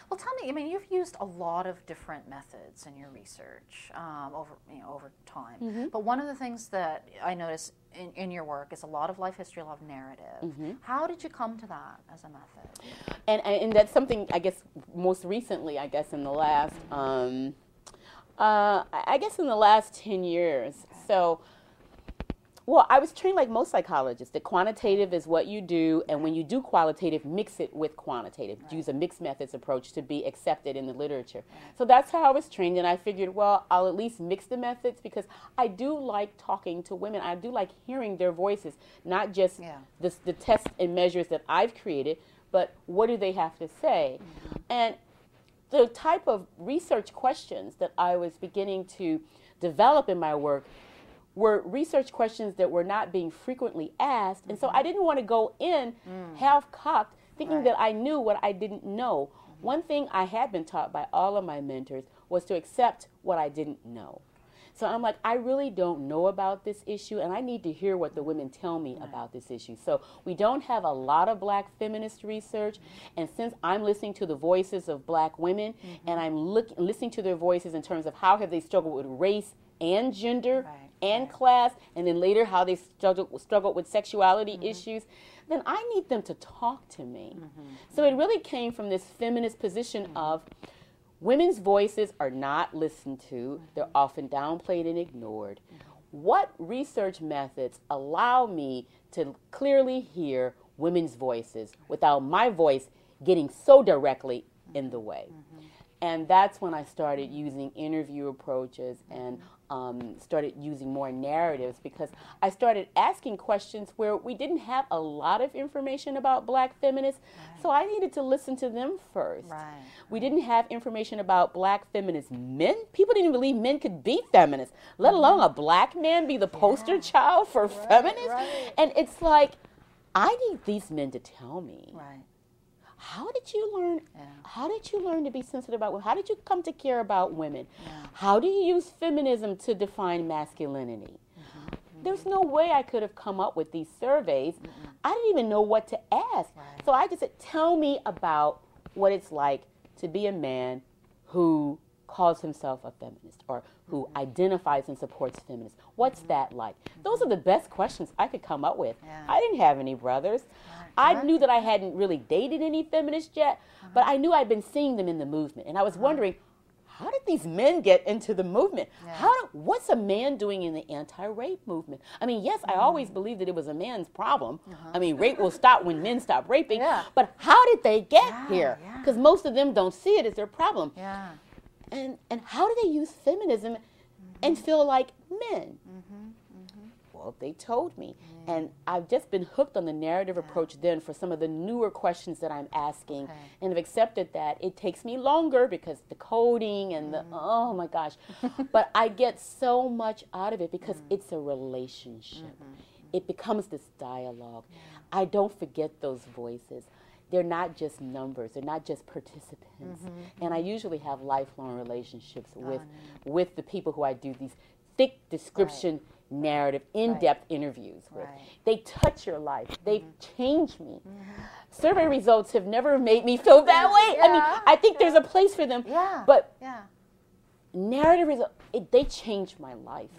Well, tell me, I mean, you've used a lot of different methods in your research over time. But one of the things that I notice in your work is a lot of life history, a lot of narrative. How did you come to that as a method? And that's something, I guess, most recently, I guess, in the last, I guess in the last 10 years. So, well, I was trained like most psychologists. The quantitative is what you do, and when you do qualitative, mix it with quantitative. Use a mixed methods approach to be accepted in the literature. So that's how I was trained, and I figured, well, I'll at least mix the methods because I do like talking to women. I do like hearing their voices, not just the tests and measures that I've created, but what do they have to say? And the type of research questions that I was beginning to develop in my work were research questions that were not being frequently asked. And so I didn't want to go in half-cocked thinking that I knew what I didn't know. One thing I had been taught by all of my mentors was to accept what I didn't know. So I'm like, I really don't know about this issue, and I need to hear what the women tell me about this issue. So we don't have a lot of black feminist research, and since I'm listening to the voices of black women, and I'm listening to their voices in terms of how have they struggled with race and gender and class, and then later how they struggled with sexuality issues, then I need them to talk to me. So it really came from this feminist position of women's voices are not listened to. They're often downplayed and ignored. What research methods allow me to clearly hear women's voices without my voice getting so directly in the way? And that's when I started using interview approaches and started using more narratives, because I started asking questions where we didn't have a lot of information about black feminists, so I needed to listen to them first. We didn't have information about black feminist men. People didn't believe men could be feminists, let alone a black man be the poster child for feminists. And it's like, I need these men to tell me. How did you learn? How did you learn to be sensitive about women? How did you come to care about women? How do you use feminism to define masculinity? There's no way I could have come up with these surveys. I didn't even know what to ask. So I just said, tell me about what it's like to be a man who calls himself a feminist or who identifies and supports feminists. What's that like? Those are the best questions I could come up with. I didn't have any brothers. I knew that I hadn't really dated any feminists yet, but I knew I'd been seeing them in the movement. And I was wondering, how did these men get into the movement? What's a man doing in the anti-rape movement? I mean, yes, I always believed that it was a man's problem. I mean, rape will stop when men stop raping. But how did they get here? Because most of them don't see it as their problem. And how do they use feminism and feel like men? Well, they told me. And I've just been hooked on the narrative approach then for some of the newer questions that I'm asking, and have accepted that. It takes me longer because the coding and the, oh my gosh. But I get so much out of it because it's a relationship. It becomes this dialogue. I don't forget those voices. They're not just numbers. They're not just participants. And I usually have lifelong relationships with the people who I do these thick description narrative, in-depth interviews with. They touch your life. They've changed me. Survey results have never made me feel that way. I mean, I think there's a place for them, but narrative results, they changed my life.